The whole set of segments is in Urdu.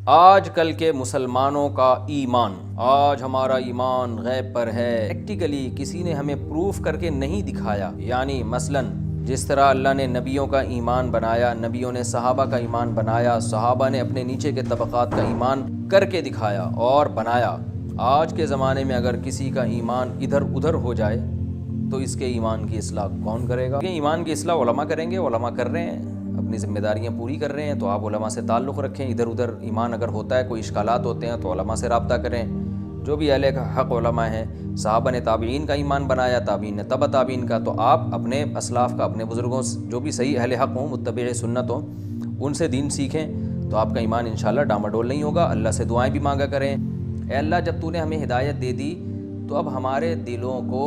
آج کل کے مسلمانوں کا ایمان، آج ہمارا ایمان غیب پر ہے، پریکٹیکلی کسی نے ہمیں پروف کر کے نہیں دکھایا۔ یعنی مثلاً جس طرح اللہ نے نبیوں کا ایمان بنایا، نبیوں نے صحابہ کا ایمان بنایا، صحابہ نے اپنے نیچے کے طبقات کا ایمان کر کے دکھایا اور بنایا، آج کے زمانے میں اگر کسی کا ایمان ادھر ادھر ہو جائے تو اس کے ایمان کی اصلاح کون کرے گا؟ ایمان کی اصلاح علماء کریں گے، علماء کر رہے ہیں، اپنی ذمہ داریاں پوری کر رہے ہیں، تو آپ علماء سے تعلق رکھیں۔ ادھر ادھر ایمان اگر ہوتا ہے، کوئی اشکالات ہوتے ہیں تو علماء سے رابطہ کریں، جو بھی اہل حق علماء ہیں۔ صحابہ نے تابعین کا ایمان بنایا، تابعین نے تبع تابعین کا، تو آپ اپنے اسلاف کا، اپنے بزرگوں جو بھی صحیح اہل حق ہوں، متبع سنت ہوں، ان سے دین سیکھیں تو آپ کا ایمان انشاءاللہ ڈاماڈول نہیں ہوگا۔ اللہ سے دعائیں بھی مانگا کریں، اے اللہ جب تو نے ہمیں ہدایت دے دی تو اب ہمارے دلوں کو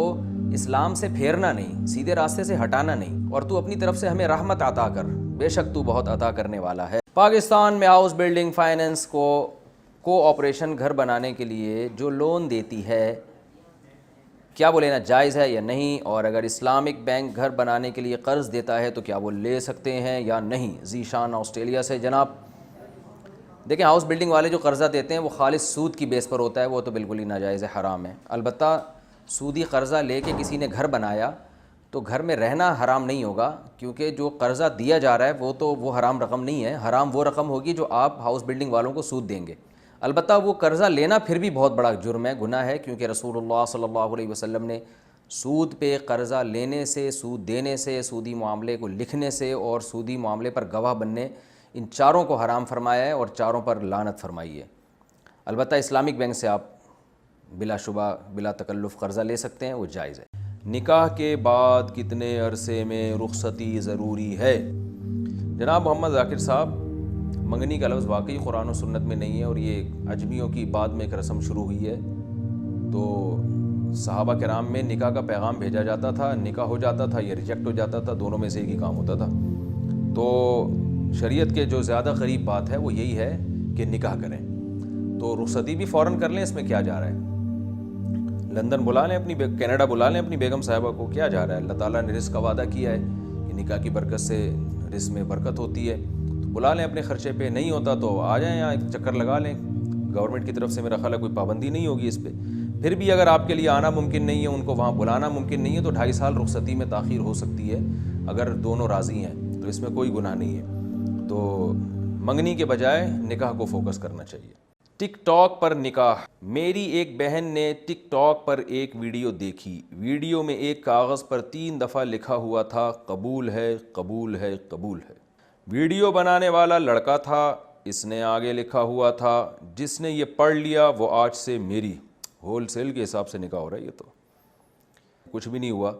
اسلام سے پھیرنا نہیں، سیدھے راستے سے ہٹانا نہیں، اور تو اپنی طرف سے ہمیں رحمت عطا کر، بے شک تو بہت عطا کرنے والا ہے۔ پاکستان میں ہاؤس بلڈنگ فائننس کو آپریشن گھر بنانے کے لیے جو لون دیتی ہے، کیا وہ لینا جائز ہے یا نہیں؟ اور اگر اسلامک بینک گھر بنانے کے لیے قرض دیتا ہے تو کیا وہ لے سکتے ہیں یا نہیں؟ ذیشان آسٹریلیا سے جناب۔ دیکھیں، ہاؤس بلڈنگ والے جو قرضہ دیتے ہیں وہ خالص سود کی بیس پر ہوتا ہے، وہ تو بالکل ہی ناجائز ہے، حرام ہے۔ البتہ سودی قرضہ لے کے کسی نے گھر بنایا تو گھر میں رہنا حرام نہیں ہوگا، کیونکہ جو قرضہ دیا جا رہا ہے وہ حرام رقم نہیں ہے، حرام وہ رقم ہوگی جو آپ ہاؤس بلڈنگ والوں کو سود دیں گے۔ البتہ وہ قرضہ لینا پھر بھی بہت بڑا جرم ہے، گناہ ہے، کیونکہ رسول اللہ صلی اللہ علیہ وسلم نے سود پہ قرضہ لینے سے، سود دینے سے، سودی معاملے کو لکھنے سے اور سودی معاملے پر گواہ بننے، ان چاروں کو حرام فرمایا ہے اور چاروں پر لعنت فرمائی ہے۔ البتہ اسلامک بینک سے آپ بلا شبہ بلا تکلف قرضہ لے سکتے ہیں، وہ جائز ہے۔ نکاح کے بعد کتنے عرصے میں رخصتی ضروری ہے؟ جناب محمد ذاکر صاحب، منگنی کا لفظ واقعی قرآن و سنت میں نہیں ہے، اور یہ اجمیوں کی بعد میں ایک رسم شروع ہوئی ہے۔ تو صحابہ کرام میں نکاح کا پیغام بھیجا جاتا تھا، نکاح ہو جاتا تھا یا ریجیکٹ ہو جاتا تھا، دونوں میں سے ایک ہی کام ہوتا تھا۔ تو شریعت کے جو زیادہ قریب بات ہے وہ یہی ہے کہ نکاح کریں، تو رخصتی بھی فوراً کر لیں، اس میں کیا جا رہا ہے؟ لندن بلا لیں اپنی کینیڈا بلا لیں اپنی بیگم صاحبہ کو، کیا جا رہا ہے؟ اللہ تعالیٰ نے رزق کا وعدہ کیا ہے کہ نکاح کی برکت سے رزق میں برکت ہوتی ہے، تو بلا لیں اپنے خرچے پہ، نہیں ہوتا تو آ جائیں یہاں، ایک چکر لگا لیں۔ گورنمنٹ کی طرف سے میرا خیال ہے کوئی پابندی نہیں ہوگی اس پہ۔ پھر بھی اگر آپ کے لیے آنا ممکن نہیں ہے، ان کو وہاں بلانا ممکن نہیں ہے، تو 2.5 سال رخصتی میں تاخیر ہو سکتی ہے، اگر دونوں راضی ہیں تو اس میں کوئی گناہ نہیں ہے۔ تو منگنی کے بجائے نکاح کو فوکس کرنا چاہیے۔ ٹک ٹاک پر نکاح۔ میری ایک بہن نے ٹک ٹاک پر ایک ویڈیو دیکھی، ویڈیو میں ایک کاغذ پر 3 دفعہ لکھا ہوا تھا قبول ہے، قبول ہے، قبول ہے۔ ویڈیو بنانے والا لڑکا تھا، اس نے آگے لکھا ہوا تھا جس نے یہ پڑھ لیا وہ آج سے میری۔ ہول سیل کے حساب سے نکاح ہو رہا ہے، یہ تو کچھ بھی نہیں ہوا،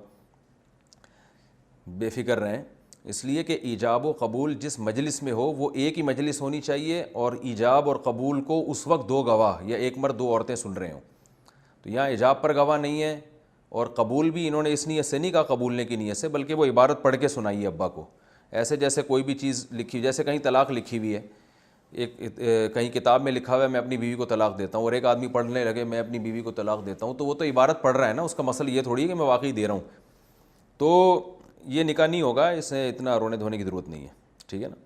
بے فکر رہیں، اس لیے کہ ایجاب و قبول جس مجلس میں ہو وہ ایک ہی مجلس ہونی چاہیے، اور ایجاب اور قبول کو اس وقت 2 گواہ یا ایک مرد 2 عورتیں سن رہے ہوں۔ تو یہاں ایجاب پر گواہ نہیں ہے، اور قبول بھی انہوں نے اس نیت سے نہیں کہا قبولنے کی نیت سے، بلکہ وہ عبارت پڑھ کے سنائی ہے ابا کو، ایسے جیسے کوئی بھی چیز لکھی، جیسے کہیں طلاق لکھی ہوئی ہے، کہیں کتاب میں لکھا ہوا ہے میں اپنی بیوی کو طلاق دیتا ہوں، اور ایک آدمی پڑھنے لگے میں اپنی بیوی کو طلاق دیتا ہوں، تو وہ تو عبارت پڑھ رہا ہے نا، اس کا مسئلہ یہ تھوڑی ہے کہ میں واقعی دے رہا ہوں۔ تو یہ نکاح نہیں ہوگا، اس سے اتنا رونے دھونے کی ضرورت نہیں ہے، ٹھیک ہے نا۔